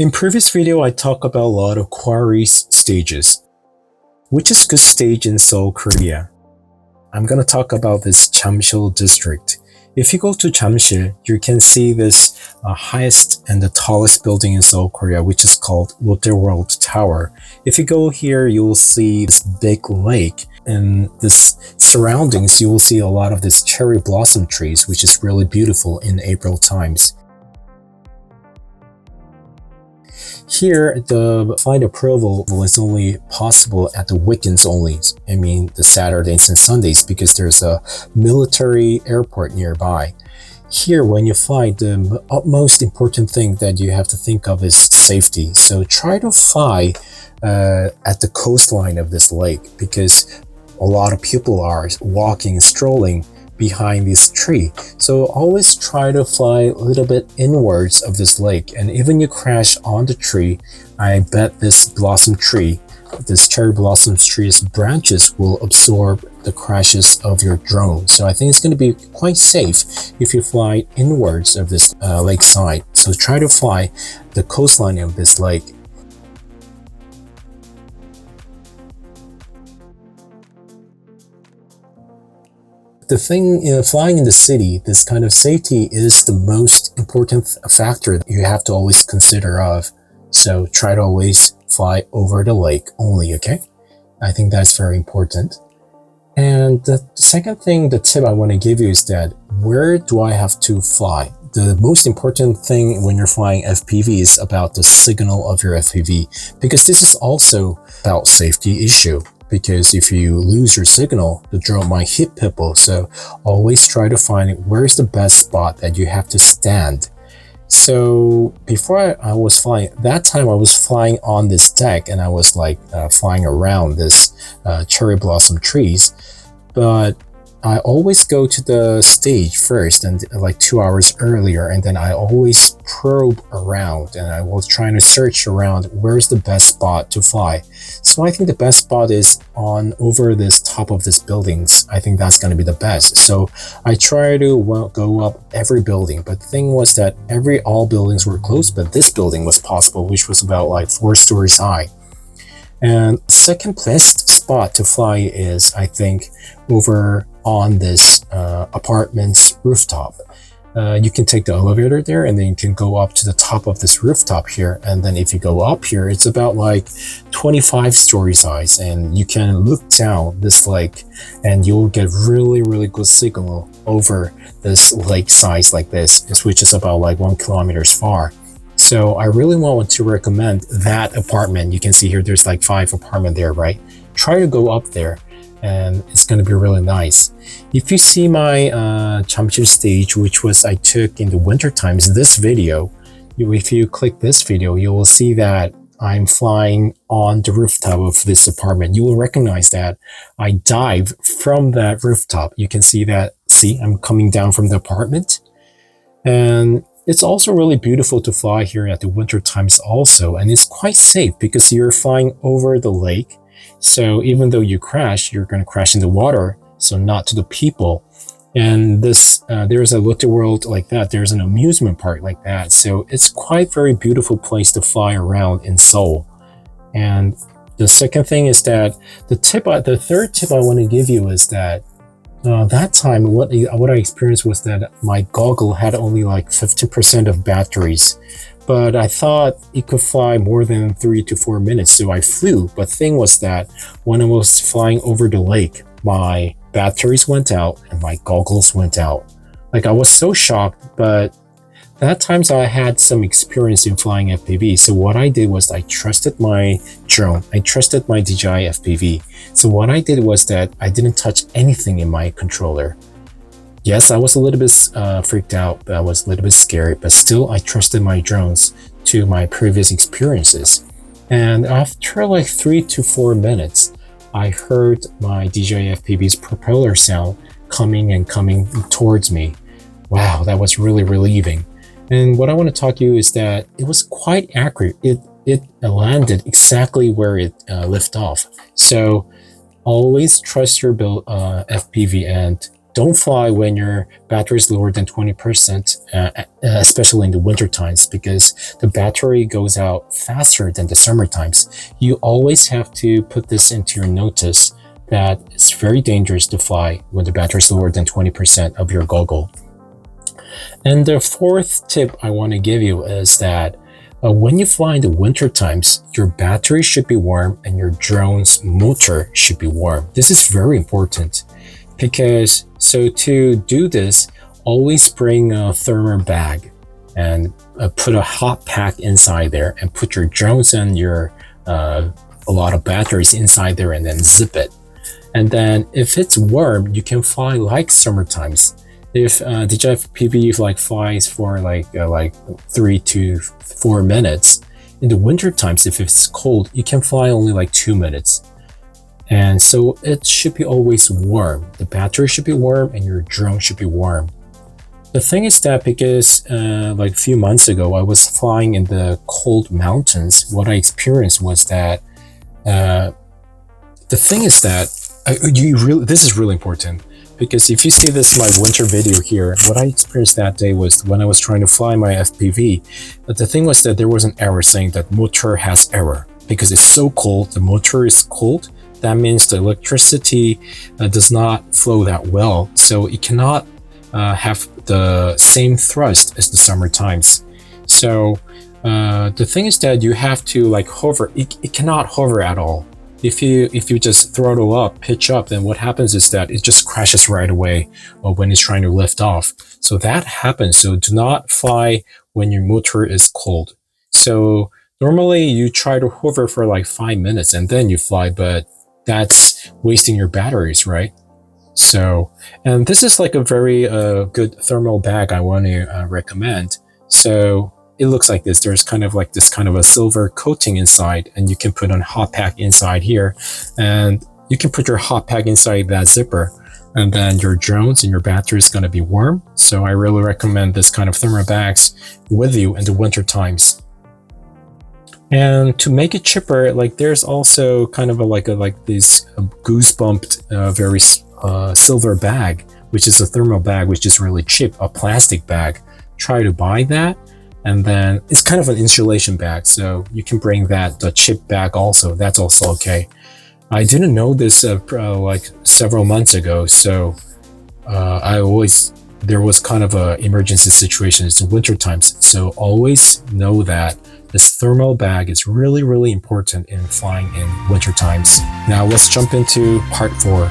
In previous video, I talked about a lot of quarries stages, which is good stage in Seoul, Korea. I'm gonna talk about this Jamsil district. If you go to Jamsil, you can see this highest and the tallest building in Seoul, Korea, which is called Lotte World Tower. If you go here, you will see this big lake, and this surroundings, you will see a lot of this cherry blossom trees, which is really beautiful in April times. Here, the flight approval is only possible at the weekends only. I mean, the Saturdays and Sundays, because there's a military airport nearby. Here, when you fly, the utmost important thing that you have to think of is safety. So try to fly at the coastline of this lake, because a lot of people are walking, strolling behind this tree. So always try to fly a little bit inwards of this lake, and even you crash on the tree, I bet this cherry blossom tree's branches will absorb the crashes of your drone. So I think it's going to be quite safe if you fly inwards of this lakeside. So try to fly the coastline of this lake. The thing, flying in the city, this kind of safety is the most important factor that you have to always consider of. So try to always fly over the lake only, okay? I think that's very important. And the second thing, the tip I want to give you is that where do I have to fly? The most important thing when you're flying FPV is about the signal of your FPV, because this is also about safety issue. Because if you lose your signal, the drone might hit people. So always try to find where's the best spot that you have to stand. So before I was flying, that time I was flying on this deck, and I was like flying around this cherry blossom trees. But I always go to the stage first, and like 2 hours earlier, and then I always probe around, and I was trying to search around where's the best spot to fly. So I think the best spot is on over this top of this buildings. I think that's going to be the best. So I try to go up every building, but the thing was that all buildings were closed, but this building was possible, which was about like 4 stories high. And second best spot to fly is, I think, over on this apartment's rooftop. You can take the elevator there, and then you can go up to the top of this rooftop here. And then if you go up here, it's about like 25 stories high, and you can look down this lake, and you'll get really, really good signal over this lake size like this, which is about like 1 kilometer far. So I really want to recommend that apartment. You can see here, there's like 5 apartments there, right? Try to go up there, and it's going to be really nice. If you see my Jamsil stage, which was I took in the winter times, this video, if you click this video, you will see that I'm flying on the rooftop of this apartment. You will recognize that I dive from that rooftop. You can see that, see, I'm coming down from the apartment. And it's also really beautiful to fly here at the winter times also, and it's quite safe because you're flying over the lake. So even though you crash, you're going to crash in the water, so not to the people. And this, there's a Lotte World like that. There's an amusement park like that. So it's quite very beautiful place to fly around in Seoul. And the second thing is that the third tip I want to give you is that that time, what I experienced was that my goggle had only like 50% of batteries, but I thought it could fly more than 3 to 4 minutes, so I flew. But thing was that when I was flying over the lake, my batteries went out and my goggles went out. Like, I was so shocked, but that times I had some experience in flying FPV. So what I did was I trusted my drone. I trusted my DJI FPV. So what I did was that I didn't touch anything in my controller. Yes, I was a little bit freaked out. I was a little bit scared, but still I trusted my drones to my previous experiences. And after like 3 to 4 minutes, I heard my DJI FPV's propeller sound coming towards me. Wow, that was really relieving. And what I want to talk to you is that it was quite accurate. It landed exactly where it lifted off. So always trust your FPV and don't fly when your battery is lower than 20%, especially in the winter times, because the battery goes out faster than the summer times. You always have to put this into your notice that it's very dangerous to fly when the battery is lower than 20% of your goggle. And the fourth tip I want to give you is that when you fly in the winter times, your battery should be warm and your drone's motor should be warm. This is very important because, so to do this, always bring a thermal bag and put a hot pack inside there and put your drones and your a lot of batteries inside there and then zip it. And then if it's warm, you can fly like summer times. If DJI FPV like flies for like 3 to 4 minutes, in the winter times, if it's cold, you can fly only like 2 minutes. And so it should be always warm. The battery should be warm and your drone should be warm. The thing is that because like a few months ago, I was flying in the cold mountains, what I experienced was that the thing is that this is really important. Because if you see this my winter video here, what I experienced that day was when I was trying to fly my FPV, but the thing was that there was an error saying that motor has error. Because it's so cold, the motor is cold, that means the electricity does not flow that well. So it cannot have the same thrust as the summer times. So the thing is that you have to like hover, it cannot hover at all. If you just throttle up, pitch up, then what happens is that it just crashes right away when it's trying to lift off. So that happens. So do not fly when your motor is cold. So normally you try to hover for like 5 minutes and then you fly, but that's wasting your batteries, right? So, and this is like a very good thermal bag I want to recommend. So it looks like this. There's kind of like this kind of a silver coating inside, and you can put a hot pack inside here, and you can put your hot pack inside that zipper, and then your drones and your battery is going to be warm. So I really recommend this kind of thermal bags with you in the winter times. And to make it cheaper, like there's also kind of like this goosebumped very silver bag, which is a thermal bag, which is really cheap, a plastic bag. Try to buy that. And then it's kind of an insulation bag, so you can bring the chip bag also. That's also okay. I didn't know this like several months ago, so there was kind of a emergency situation. It's winter times, so always know that this thermal bag is really, really important in flying in winter times. Now let's jump into part 4.